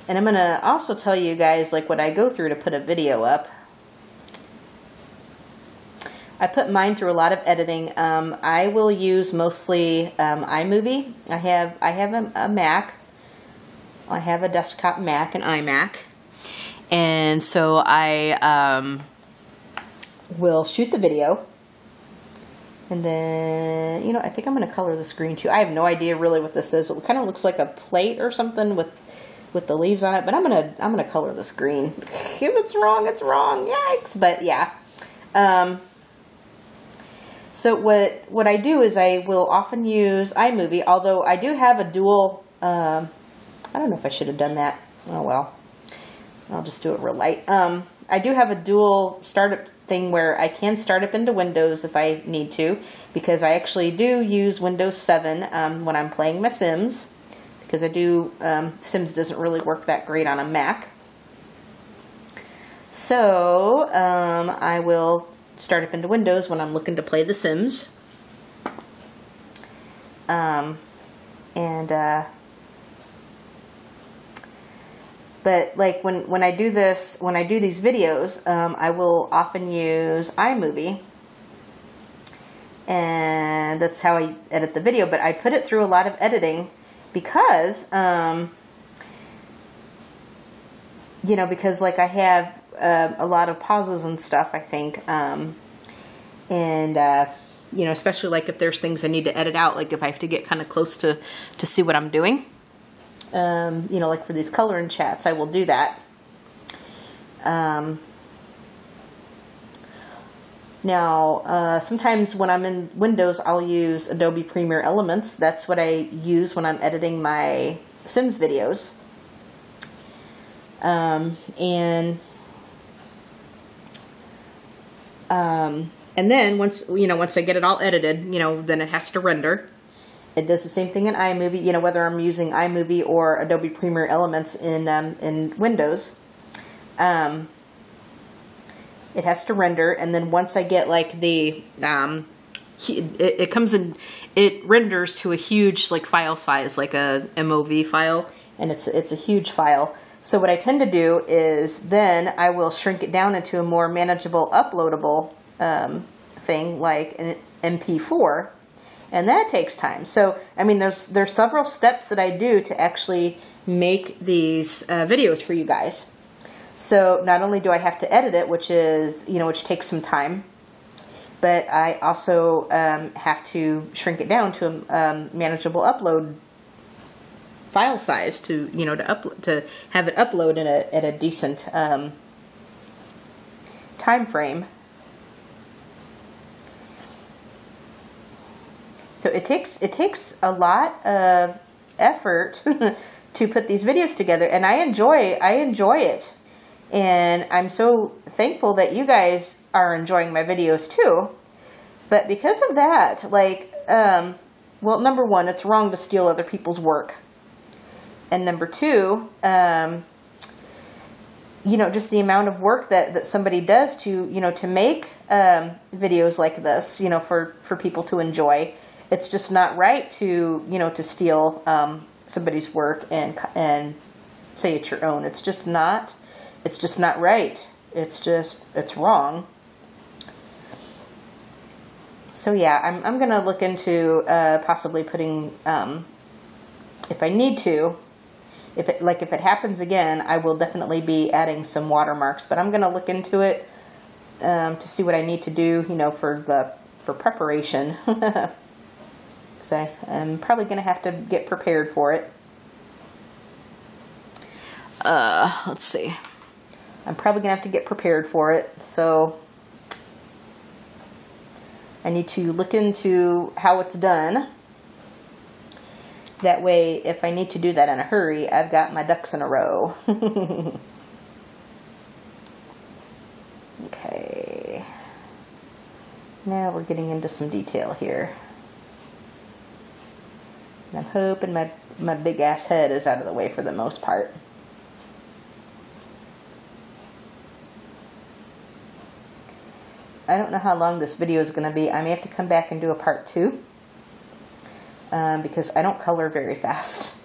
And I'm going to also tell you guys, like, what I go through to put a video up. I put mine through a lot of editing. I will use mostly iMovie. I have a Mac. I have a desktop Mac, an iMac. And so I will shoot the video. And then, you know, I think I'm going to color this green too. I have no idea really what this is. It kind of looks like a plate or something with the leaves on it, but I'm gonna color this green. If it's wrong, it's wrong. Yikes! But yeah. So what I do is I will often use iMovie, although I do have a dual. I don't know if I should have done that. Oh well, I'll just do it real light. I do have a dual startup thing where I can start up into Windows if I need to, because I actually do use Windows 7 when I'm playing my Sims. Because I do, Sims doesn't really work that great on a Mac. So, I will start up into Windows when I'm looking to play The Sims. But But like when I do this, when I do these videos, I will often use iMovie. And that's how I edit the video. But I put it through a lot of editing because, you know, because like I have a lot of pauses and stuff, I think. You know, especially like if there's things I need to edit out, like if I have to get kind of close to see what I'm doing. You know, like for these coloring chats, I will do that. Now, sometimes when I'm in Windows, I'll use Adobe Premiere Elements. That's what I use when I'm editing my Sims videos. And then once I get it all edited, you know, then it has to render. It does the same thing in iMovie, you know, whether I'm using iMovie or Adobe Premiere Elements in Windows. It has to render, and then once I get like the, it comes in, it renders to a huge like file size, like a MOV file, and it's a huge file. So what I tend to do is then I will shrink it down into a more manageable, uploadable thing like an MP4, and that takes time. So I mean, there's several steps that I do to actually make these videos for you guys. So not only do I have to edit it, which takes some time, but I also have to shrink it down to a manageable upload file size to have it upload at a decent time frame. So it takes a lot of effort to put these videos together, and I enjoy it. And I'm so thankful that you guys are enjoying my videos too. But because of that, like, well, number one, it's wrong to steal other people's work. And number two, you know, just the amount of work that somebody does to make videos like this, you know, for people to enjoy. It's just not right to steal somebody's work and say it's your own. It's just not right. It's wrong. So yeah, I'm gonna look into possibly putting, if I need to, if it happens again, I will definitely be adding some watermarks. But I'm gonna look into it to see what I need to do, you know, for preparation. Because I'm probably gonna have to get prepared for it. Let's see. I'm probably going to have to get prepared for it, so I need to look into how it's done. That way, if I need to do that in a hurry, I've got my ducks in a row. Okay. Now we're getting into some detail here. And I'm hoping my big ass head is out of the way for the most part. I don't know how long this video is going to be. I may have to come back and do a part 2 because I don't color very fast.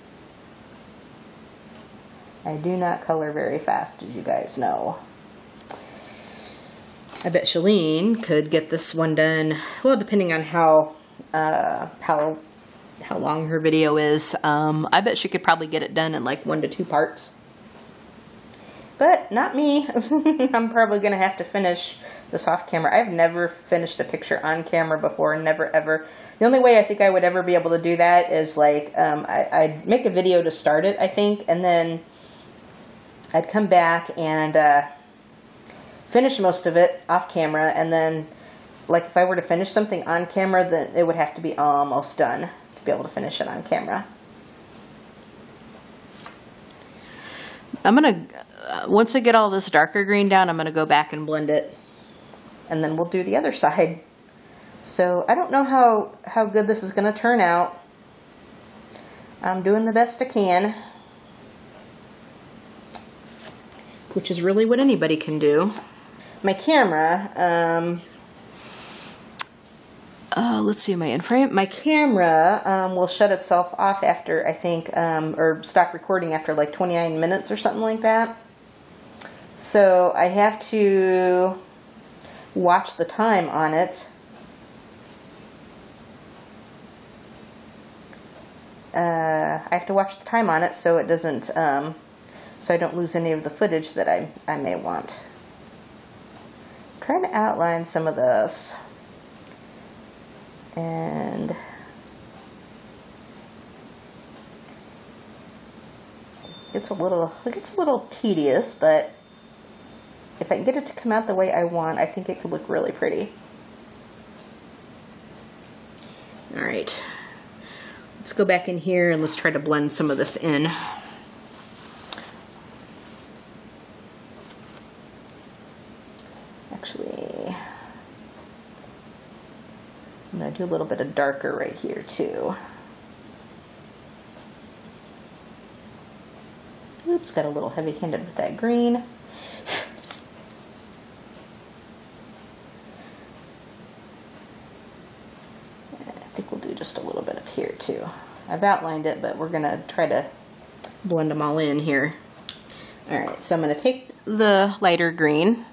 I do not color very fast, as you guys know. I bet Shelleen could get this one done, well, depending on how long her video is. I bet she could probably get it done in like 1 to 2 parts. But not me. I'm probably going to have to finish this off camera. I've never finished a picture on camera before, never ever. The only way I think I would ever be able to do that is like, I'd make a video to start it, I think, and then I'd come back and finish most of it off camera, and then like if I were to finish something on camera, then it would have to be almost done to be able to finish it on camera. I'm going to, once I get all this darker green down, I'm going to go back and blend it. And then we'll do the other side. So I don't know how good this is going to turn out. I'm doing the best I can. Which is really what anybody can do. My camera, let's see, am I in frame? My camera will shut itself off after, I think, or stop recording after like 29 minutes or something like that. So I have to watch the time on it. I have to watch the time on it so it doesn't, so I don't lose any of the footage that I may want. I'm trying to outline some of this. And it gets a little tedious, but if I can get it to come out the way I want, I think it could look really pretty. All right, let's go back in here and let's try to blend some of this in. Actually, I'm going to do a little bit of darker right here too. Oops, got a little heavy-handed with that green. I think we'll do just a little bit up here too. I've outlined it, but we're going to try to blend them all in here. Alright, so I'm going to take the lighter green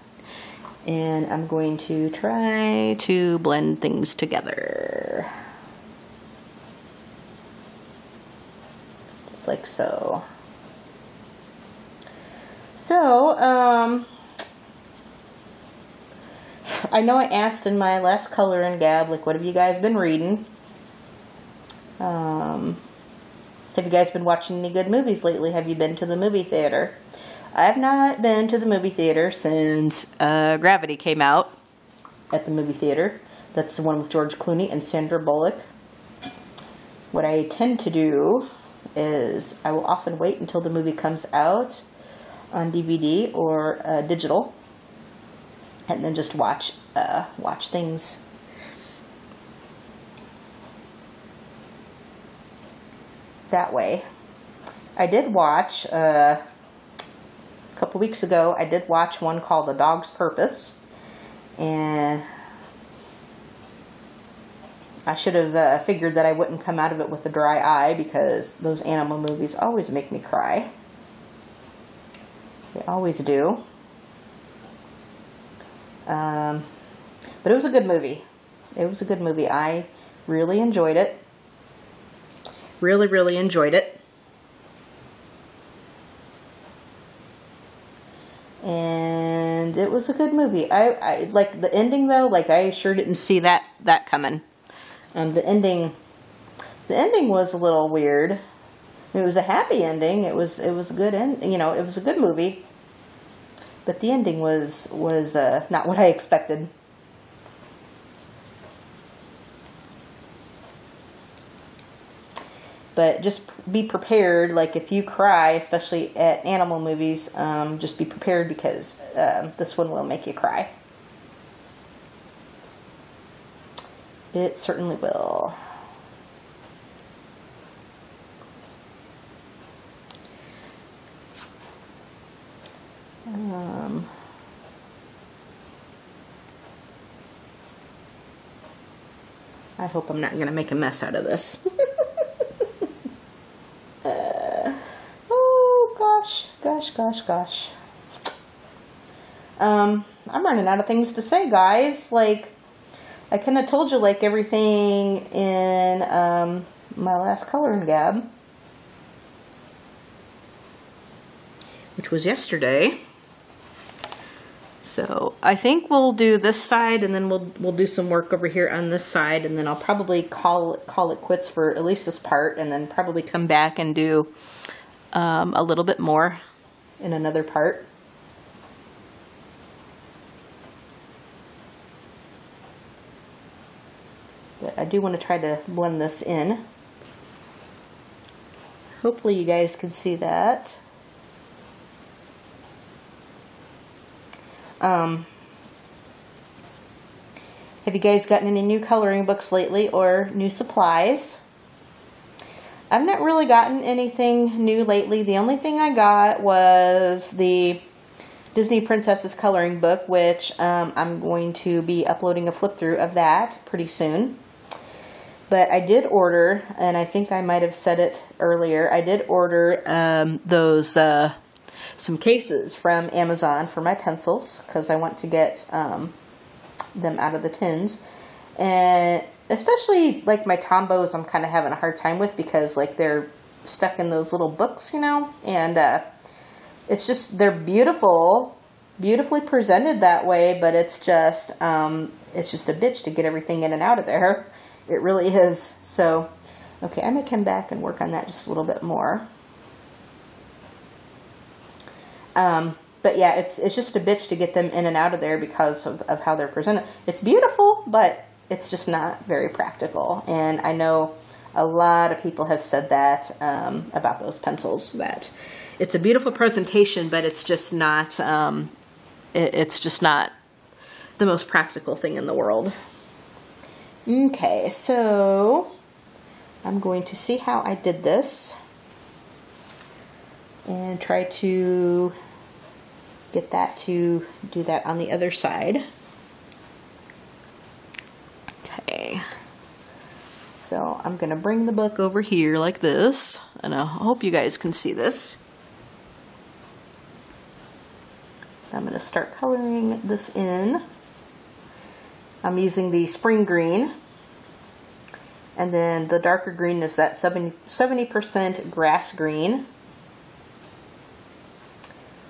and I'm going to try to blend things together. Just like so. So, I know I asked in my last color and gab, like, what have you guys been reading? Have you guys been watching any good movies lately? Have you been to the movie theater? I've not been to the movie theater since Gravity came out at the movie theater. That's the one with George Clooney and Sandra Bullock. What I tend to do is I will often wait until the movie comes out on DVD or digital, and then just watch things. That way. I did watch a couple weeks ago. I did watch one called A Dog's Purpose, and I should have figured that I wouldn't come out of it with a dry eye, because those animal movies always make me cry. They always do. But it was a good movie. It was a good movie. I really enjoyed it. Really, really enjoyed it. And it was a good movie. I like the ending though. Like, I sure didn't see that coming. The ending was a little weird. It was a happy ending. It was a good end. You know, it was a good movie. But the ending was not what I expected. But just be prepared. Like, if you cry, especially at animal movies, just be prepared, because this one will make you cry. It certainly will. I hope I'm not going to make a mess out of this. Oh, gosh. I'm running out of things to say, guys. Like, I kind of told you, like, everything in my last color and gab, which was yesterday. So I think we'll do this side, and then we'll do some work over here on this side, and then I'll probably call it quits for at least this part, and then probably come back and do a little bit more in another part. But I do want to try to blend this in. Hopefully you guys can see that. Have you guys gotten any new coloring books lately, or new supplies? I've not really gotten anything new lately. The only thing I got was the Disney Princesses coloring book, which I'm going to be uploading a flip through of that pretty soon. But I did order, and I think I might have said it earlier, I did order some cases from Amazon for my pencils, because I want to get them out of the tins. And especially like my Tombos, I'm kind of having a hard time with, because like they're stuck in those little books, you know, and it's just, they're beautiful, beautifully presented that way, but it's just a bitch to get everything in and out of there. It really is. So, okay, I may come back and work on that just a little bit more. But yeah, it's just a bitch to get them in and out of there because of how they're presented. It's beautiful, but it's just not very practical. And I know a lot of people have said that about those pencils, that it's a beautiful presentation, but it's just not it's just not the most practical thing in the world. Okay, so I'm going to see how I did this and try to get that to do that on the other side. Okay, so I'm going to bring the book over here like this, and I hope you guys can see this. I'm going to start coloring this in. I'm using the spring green, and then the darker green is that 70% grass green.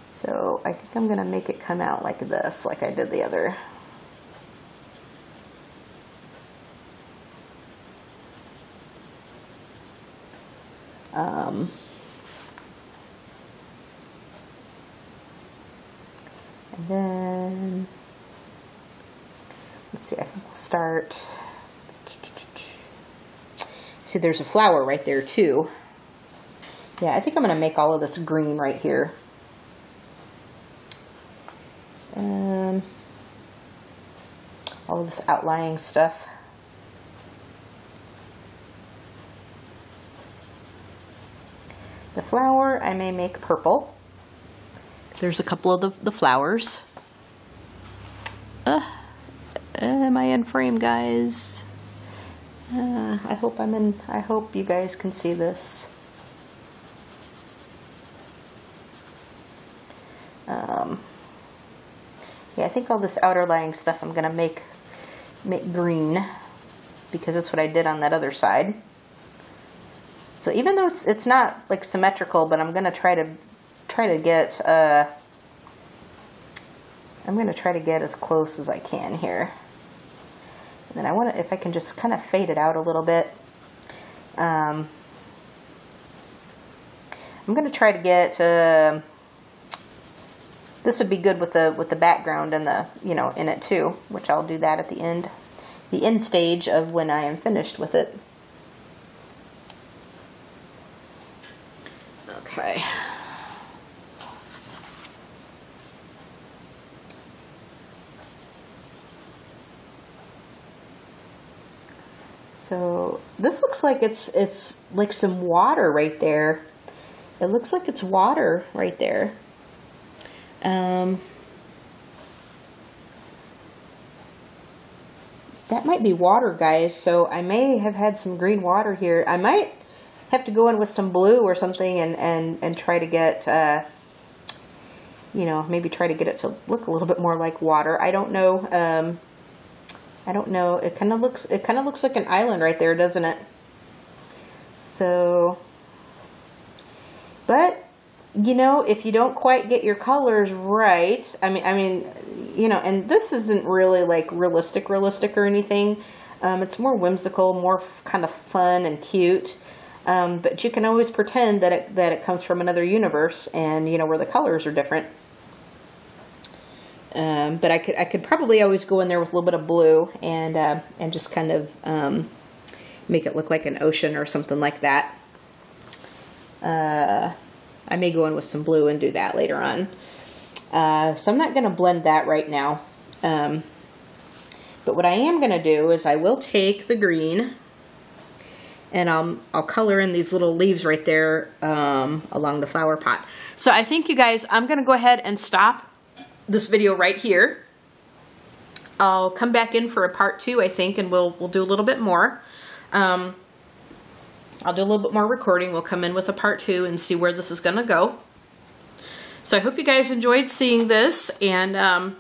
So I think I'm going to make it come out like this, like I did the other. And then let's see, I think we'll start. See, there's a flower right there too. Yeah, I think I'm going to make all of this green right here. All of this outlying stuff. The flower I may make purple. There's a couple of the flowers. Am I in frame, guys? I hope you guys can see this. Yeah, I think all this outer lying stuff I'm gonna make green, because that's what I did on that other side. So even though it's not like symmetrical, but I'm gonna try to get I'm gonna try to get as close as I can here. And then I want to, if I can just kind of fade it out a little bit. I'm gonna try to get this would be good with the background and the, you know, in it too, which I'll do that at the end stage of when I am finished with it. Okay. So this looks like it's like some water right there. It looks like it's water right there. That might be water, guys, so I may have had some green water here. I might have to go in with some blue or something and try to get, you know, maybe try to get it to look a little bit more like water. I don't know. I don't know. It kind of looks like an island right there, doesn't it? So, but you know, if you don't quite get your colors right, I mean, you know, and this isn't really like realistic or anything. It's more whimsical, more kind of fun and cute. But you can always pretend that it comes from another universe, and you know, where the colors are different. But I could probably always go in there with a little bit of blue and just kind of make it look like an ocean or something like that. I may go in with some blue and do that later on. So I'm not going to blend that right now. But what I am going to do is I will take the green and I'll color in these little leaves right there along the flower pot. So I think, you guys, I'm going to go ahead and stop this video right here. I'll come back in for a part 2, I think, and we'll do a little bit more. I'll do a little bit more recording. We'll come in with a part 2 and see where this is going to go. So I hope you guys enjoyed seeing this, and I'm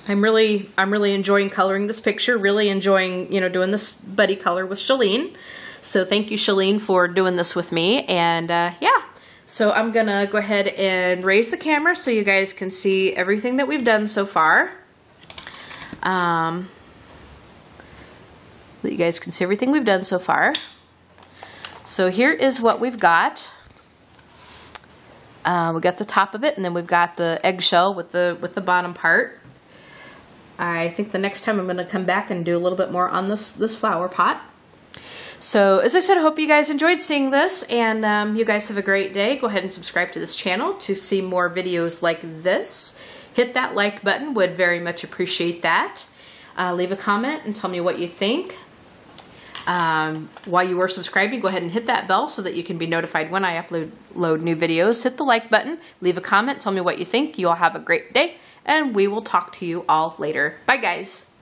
really enjoying coloring this picture, really enjoying, you know, doing this buddy color with Shelleen. So thank you, Shelleen, for doing this with me, and yeah. So I'm gonna go ahead and raise the camera so you guys can see everything that we've done so far. You guys can see everything we've done so far. So here is what we've got. We got the top of it, and then we've got the eggshell with the bottom part. I think the next time I'm going to come back and do a little bit more on this flower pot. So as I said, I hope you guys enjoyed seeing this, and you guys have a great day. Go ahead and subscribe to this channel to see more videos like this. Hit that like button, would very much appreciate that. Leave a comment and tell me what you think. While you are subscribing, go ahead and hit that bell so that you can be notified when I upload new videos. Hit the like button, leave a comment, tell me what you think. You all have a great day, and we will talk to you all later. Bye, guys.